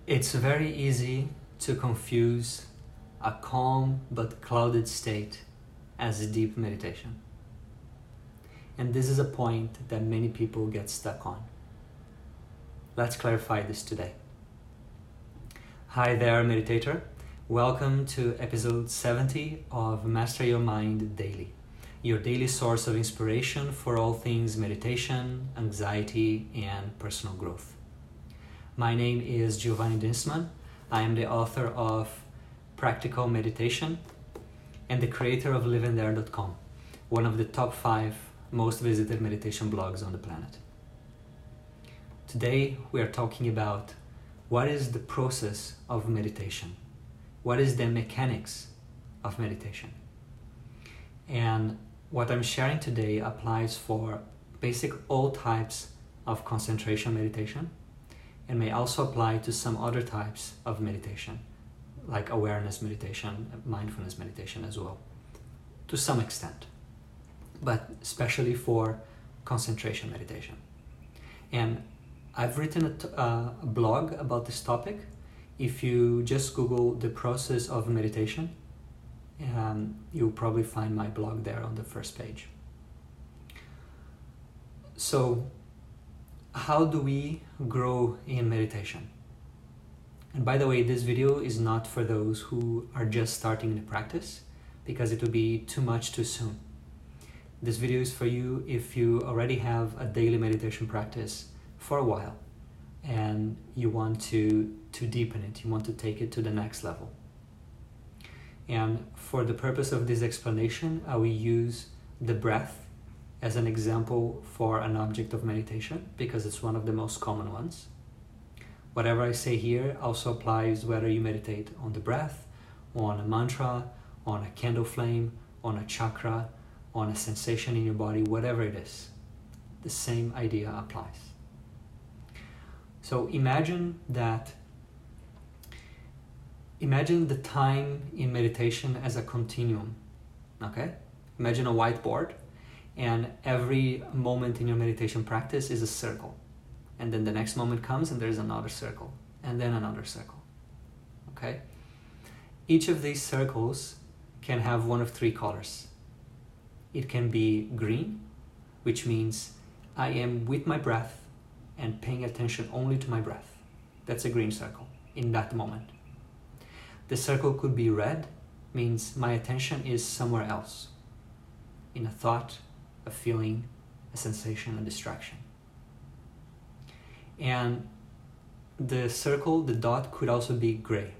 It's very easy to confuse a calm but clouded state as deep meditation. And this is a point that many people get stuck on. Let's clarify this today. Hi there, meditator. Welcome to episode 70 of Master Your Mind Daily, your daily source of inspiration for all things meditation, anxiety, and personal growth. My name is Giovanni Dinsman. I am the author of Practical Meditation and the creator of livingthere.com, one of the top 5 most visited meditation blogs on the planet. Today we are talking about what is the process of meditation, what is the mechanics of meditation. And what I'm sharing today applies for basic all types of concentration meditation and may also apply to some other types of meditation, like awareness meditation, mindfulness meditation as well, to some extent, but especially for concentration meditation. And I've written a blog about this topic. If you just Google the process of meditation, you'll probably find my blog there on the first page. So, how do we grow in meditation? And by the way, this video is not for those who are just starting the practice, because it would be too much too soon. This video is for you if you already have a daily meditation practice for a while and you want to deepen it, you want to take it to the next level. And for the purpose of this explanation, I will use the breath as an example for an object of meditation because it's one of the most common ones. Whatever I say here also applies whether you meditate on the breath, on a mantra, on a candle flame, on a chakra, on a sensation in your body, whatever it is. The same idea applies. So imagine the time in meditation as a continuum, okay? Imagine a whiteboard, and every moment in your meditation practice is a circle. And then the next moment comes and there's another circle, and then another circle, okay? Each of these circles can have one of 3 colors. It can be green, which means I am with my breath and paying attention only to my breath. That's a green circle in that moment. The circle could be red, means my attention is somewhere else, in a thought, a feeling, a sensation, a distraction. And the circle, the dot, could also be gray.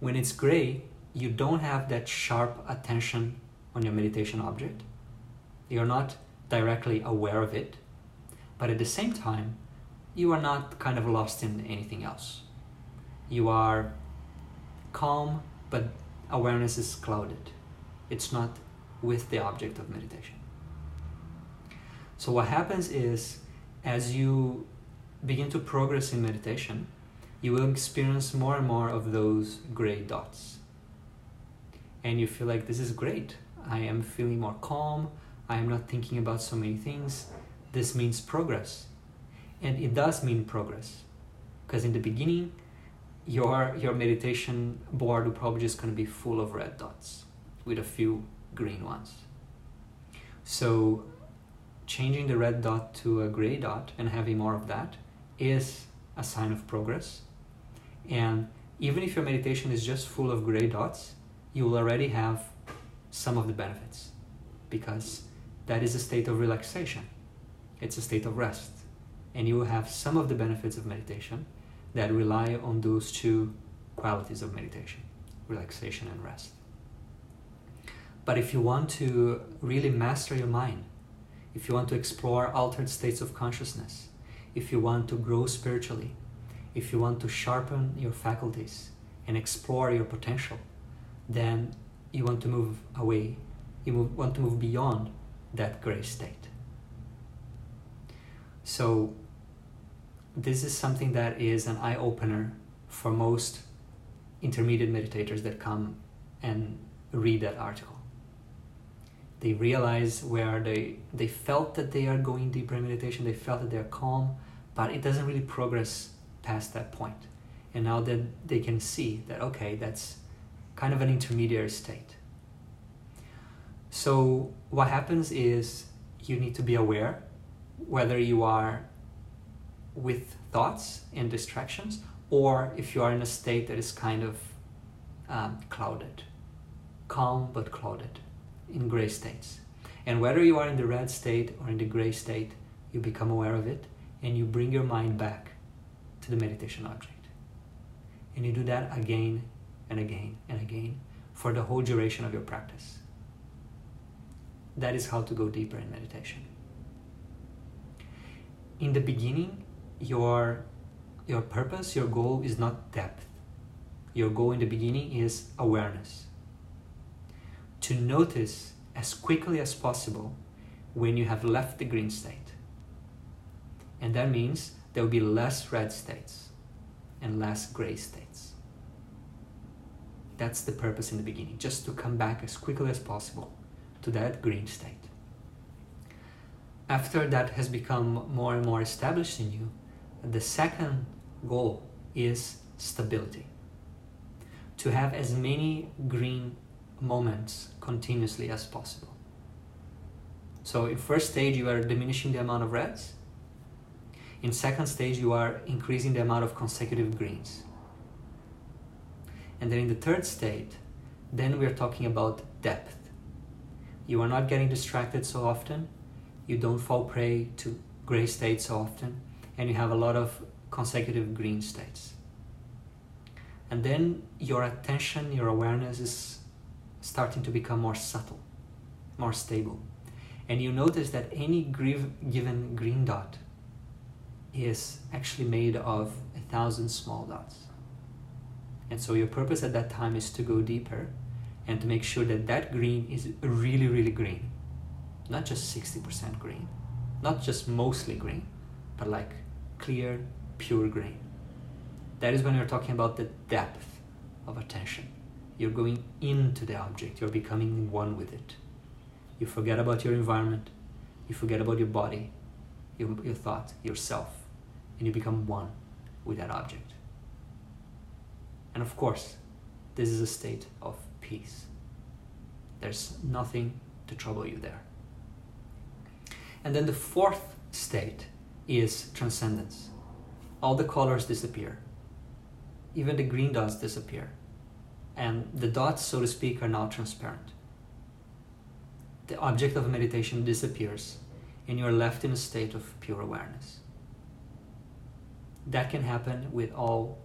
When it's gray, you don't have that sharp attention on your meditation object. You're not directly aware of it, but at the same time, you are not kind of lost in anything else. You are calm, but awareness is clouded. It's not with the object of meditation. So what happens is, as you begin to progress in meditation, you will experience more and more of those gray dots. And you feel like, this is great. I am feeling more calm. I am not thinking about so many things. This means progress. And it does mean progress. Because in the beginning, your meditation board will probably just going to be full of red dots with a few green ones. So changing the red dot to a gray dot and having more of that is a sign of progress. And even if your meditation is just full of gray dots, you will already have some of the benefits, because that is a state of relaxation. It's a state of rest. And you will have some of the benefits of meditation that rely on those 2 qualities of meditation, relaxation and rest. But if you want to really master your mind, if you want to explore altered states of consciousness, if you want to grow spiritually, if you want to sharpen your faculties and explore your potential, then you want to move away, want to move beyond that gray state. So this is something that is an eye-opener for most intermediate meditators that come and read that article. They realize where they felt that they are going deeper in meditation, they felt that they're calm, but it doesn't really progress past that point. And now that they can see that, okay, that's kind of an intermediary state. So what happens is you need to be aware whether you are with thoughts and distractions, or if you are in a state that is kind of clouded, calm but clouded, in gray states. And whether you are in the red state or in the gray state, you become aware of it and you bring your mind back to the meditation object. And you do that again and again and again for the whole duration of your practice. That is how to go deeper in meditation. In the beginning, your purpose, your goal is not depth. Your goal in the beginning is awareness. To notice as quickly as possible when you have left the green state. And that means there will be less red states and less gray states. That's the purpose in the beginning, just to come back as quickly as possible to that green state. After that has become more and more established in you, the second goal is stability. To have as many green moments continuously as possible. So in first stage you are diminishing the amount of reds. In second stage you are increasing the amount of consecutive greens. And then in the third state, then we are talking about depth. You are not getting distracted so often, you don't fall prey to gray states so often, and you have a lot of consecutive green states. And then your attention, your awareness is starting to become more subtle, more stable. And you notice that any given green dot is actually made of 1,000 small dots. And so your purpose at that time is to go deeper and to make sure that that green is really, really green. Not just 60% green, not just mostly green, but like clear, pure green. That is when you're talking about the depth of attention. You're going into the object, you're becoming one with it. You forget about your environment, you forget about your body, your thought, yourself, and you become one with that object. And of course, this is a state of peace. There's nothing to trouble you there. And then the fourth state is transcendence. All the colors disappear. Even the green dots disappear. And the dots, so to speak, are now transparent. The object of meditation disappears and you're left in a state of pure awareness. That can happen with all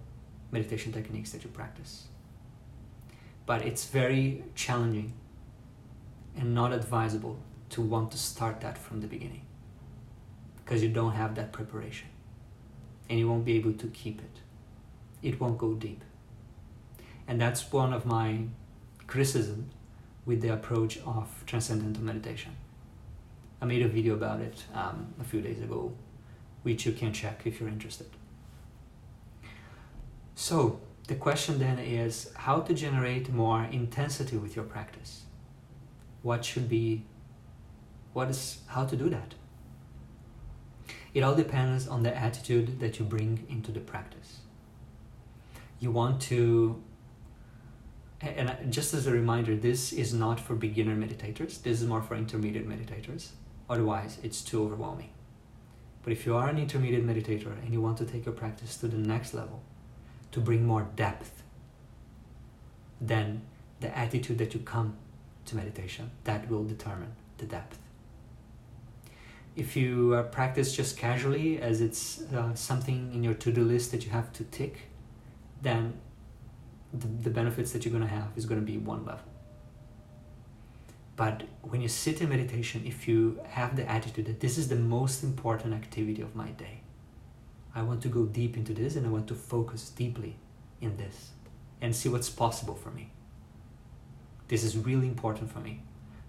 meditation techniques that you practice. But it's very challenging and not advisable to want to start that from the beginning, because you don't have that preparation and you won't be able to keep it. It won't go deep. And that's one of my criticisms with the approach of transcendental meditation. I made a video about it a few days ago, which you can check if you're interested. So the question then is how to generate more intensity with your practice. How to do that? It all depends on the attitude that you bring into the practice. You want to, and just as a reminder, this is not for beginner meditators, this is more for intermediate meditators. Otherwise, it's too overwhelming. But if you are an intermediate meditator and you want to take your practice to the next level, to bring more depth, then the attitude that you come to meditation, that will determine the depth. If you practice just casually, as it's something in your to-do list that you have to tick, then the benefits that you're going to have is going to be one level. But when you sit in meditation, if you have the attitude that this is the most important activity of my day, I want to go deep into this and I want to focus deeply in this and see what's possible for me. This is really important for me.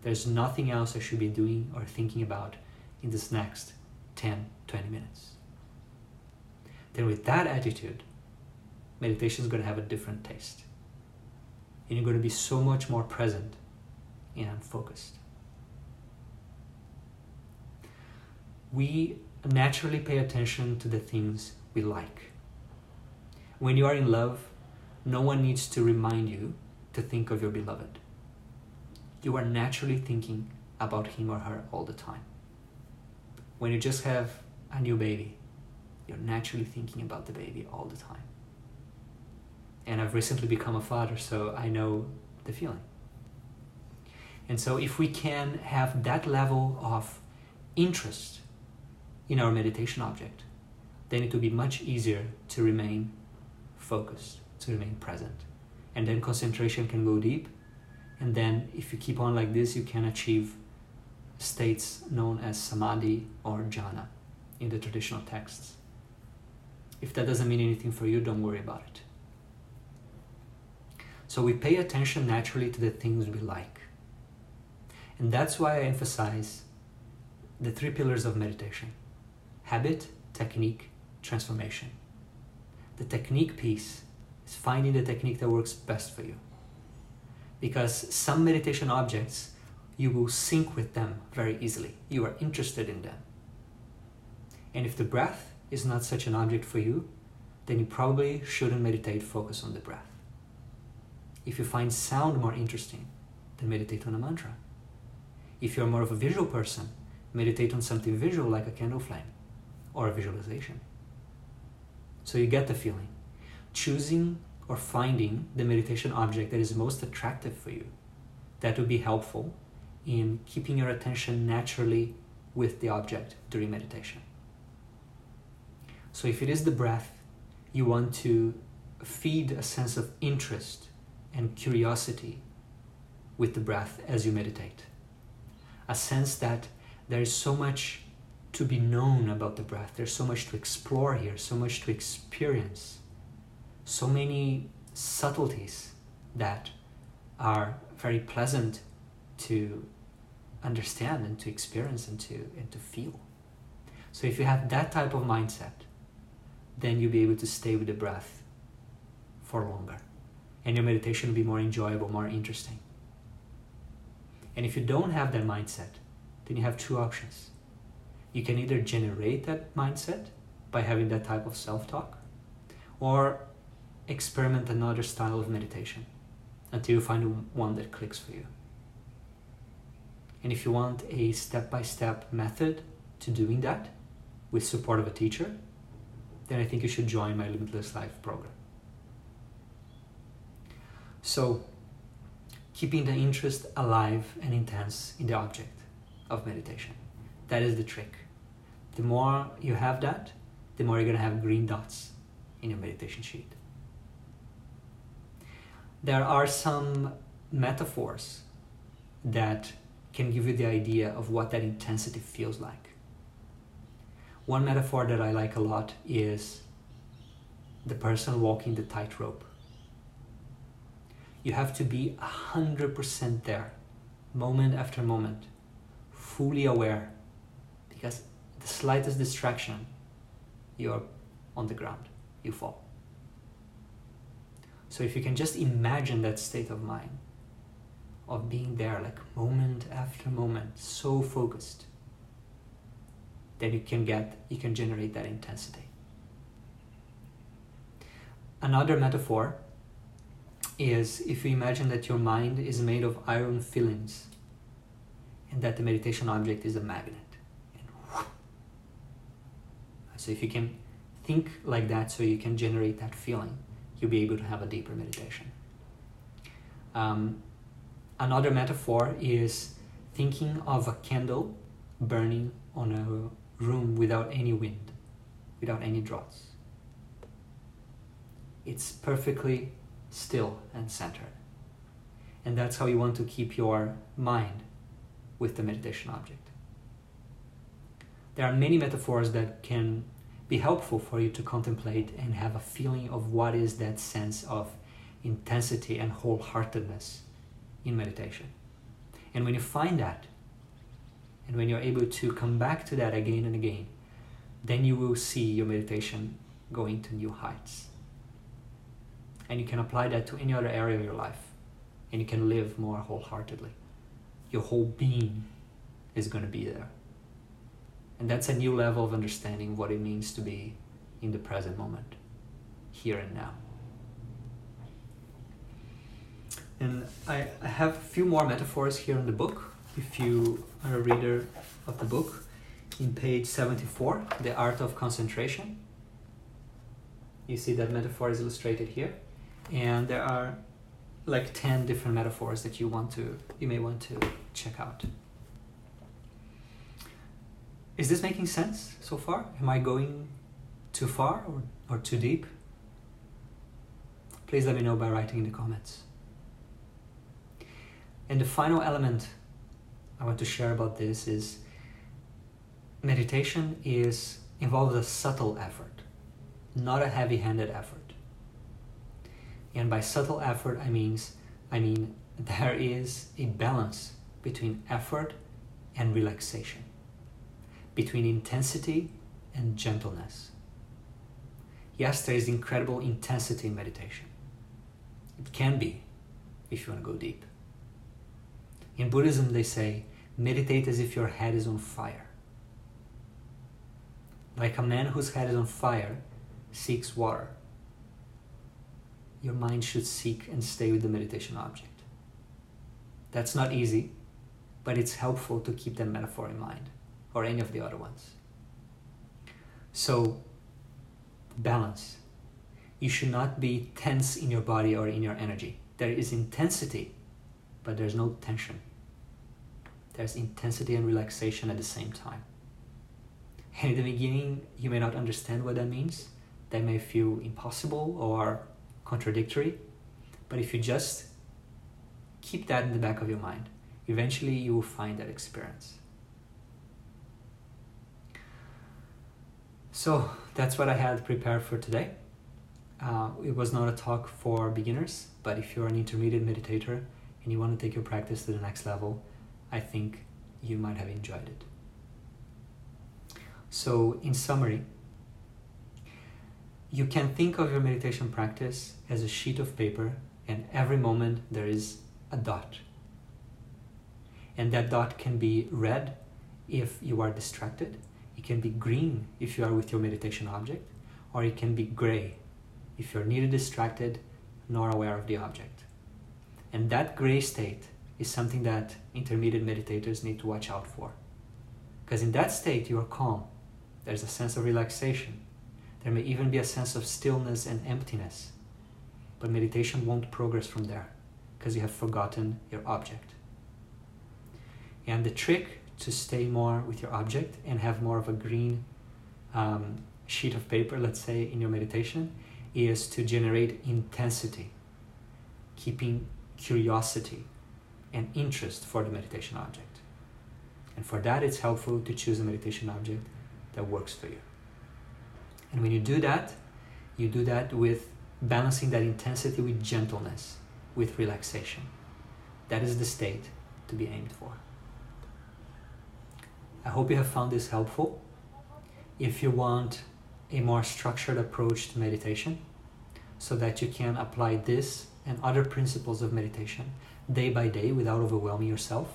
There's nothing else I should be doing or thinking about in this next 10, 20 minutes. Then with that attitude, meditation is going to have a different taste. And you're going to be so much more present and focused. We naturally pay attention to the things we like. When you are in love, no one needs to remind you to think of your beloved. You are naturally thinking about him or her all the time. When you just have a new baby, you're naturally thinking about the baby all the time. And I've recently become a father, so I know the feeling. And so if we can have that level of interest in our meditation object, then it will be much easier to remain focused, to remain present. And then concentration can go deep. And then if you keep on like this, you can achieve states known as samadhi or jhana in the traditional texts. If that doesn't mean anything for you, don't worry about it. So we pay attention naturally to the things we like. And that's why I emphasize the 3 pillars of meditation: habit, technique, transformation. The technique piece is finding the technique that works best for you. Because some meditation objects, you will sync with them very easily. You are interested in them. And if the breath is not such an object for you, then you probably shouldn't meditate, focus on the breath. If you find sound more interesting, then meditate on a mantra. If you're more of a visual person, meditate on something visual like a candle flame or a visualization. So you get the feeling. Choosing or finding the meditation object that is most attractive for you, that will be helpful in keeping your attention naturally with the object during meditation. So if it is the breath, you want to feed a sense of interest and curiosity with the breath as you meditate. A sense that there is so much to be known about the breath. There's so much to explore here, so much to experience, so many subtleties that are very pleasant to understand and to experience and to feel. So if you have that type of mindset, then you'll be able to stay with the breath for longer. And your meditation will be more enjoyable, more interesting. And if you don't have that mindset, then you have 2 options. You can either generate that mindset by having that type of self-talk, or experiment another style of meditation until you find one that clicks for you. And if you want a step-by-step method to doing that with support of a teacher, then I think you should join my Limitless Life program. So, keeping the interest alive and intense in the object of meditation. That is the trick. The more you have that, the more you're going to have green dots in your meditation sheet. There are some metaphors that can give you the idea of what that intensity feels like. One metaphor that I like a lot is the person walking the tightrope. You have to be 100% there, moment after moment, fully aware, because the slightest distraction, you're on the ground, you fall. So if you can just imagine that state of mind, of being there like moment after moment, so focused, then you can generate that intensity. Another metaphor is if you imagine that your mind is made of iron fillings and that the meditation object is a magnet. So if you can think like that so you can generate that feeling, you'll be able to have a deeper meditation. Another metaphor is thinking of a candle burning on a room without any wind, without any draughts. It's perfectly still and centered. And that's how you want to keep your mind with the meditation object. There are many metaphors that can be helpful for you to contemplate and have a feeling of what is that sense of intensity and wholeheartedness in meditation. And when you find that, and when you're able to come back to that again and again, then you will see your meditation going to new heights. And you can apply that to any other area of your life, and you can live more wholeheartedly. Your whole being is going to be there. And that's a new level of understanding what it means to be in the present moment. here and now. And I have a few more metaphors here in the book. If you are a reader of the book, in page 74, The Art of Concentration, you see that metaphor is illustrated here. And there are like 10 different metaphors that you may want to check out. Is this making sense so far? Am I going too far or too deep? Please let me know by writing in the comments. And the final element I want to share about this is meditation involves a subtle effort, not a heavy-handed effort. And by subtle effort, I mean there is a balance between effort and relaxation, between intensity and gentleness. Yes, there is incredible intensity in meditation. It can be, if you want to go deep. In Buddhism, they say, meditate as if your head is on fire. Like a man whose head is on fire seeks water, your mind should seek and stay with the meditation object. That's not easy, but it's helpful to keep that metaphor in mind, or any of the other ones. So, balance. You should not be tense in your body or in your energy. There is intensity, but there's no tension. There's intensity and relaxation at the same time. And in the beginning, you may not understand what that means. That may feel impossible or contradictory. But if you just keep that in the back of your mind, eventually you will find that experience. So that's what I had prepared for today. It was not a talk for beginners, but if you're an intermediate meditator and you want to take your practice to the next level, I think you might have enjoyed it. So in summary, you can think of your meditation practice as a sheet of paper, and every moment there is a dot. And that dot can be red if you are distracted, it can be green if you are with your meditation object, or it can be gray if you're neither distracted nor aware of the object. And that gray state is something that intermediate meditators need to watch out for. Because in that state you are calm, there's a sense of relaxation, there may even be a sense of stillness and emptiness, but meditation won't progress from there because you have forgotten your object. And the trick to stay more with your object and have more of a green sheet of paper, let's say, in your meditation, is to generate intensity, keeping curiosity and interest for the meditation object. And for that, it's helpful to choose a meditation object that works for you. And when you do that with balancing that intensity with gentleness, with relaxation. That is the state to be aimed for. I hope you have found this helpful. If you want a more structured approach to meditation, so that you can apply this and other principles of meditation day by day without overwhelming yourself,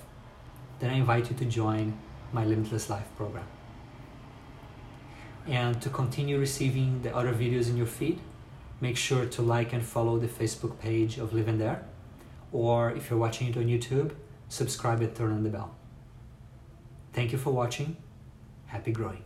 then I invite you to join my Limitless Life program. And to continue receiving the other videos in your feed, make sure to like and follow the Facebook page of Live in There, or if you're watching it on YouTube, subscribe and turn on the bell. Thank you for watching. Happy growing.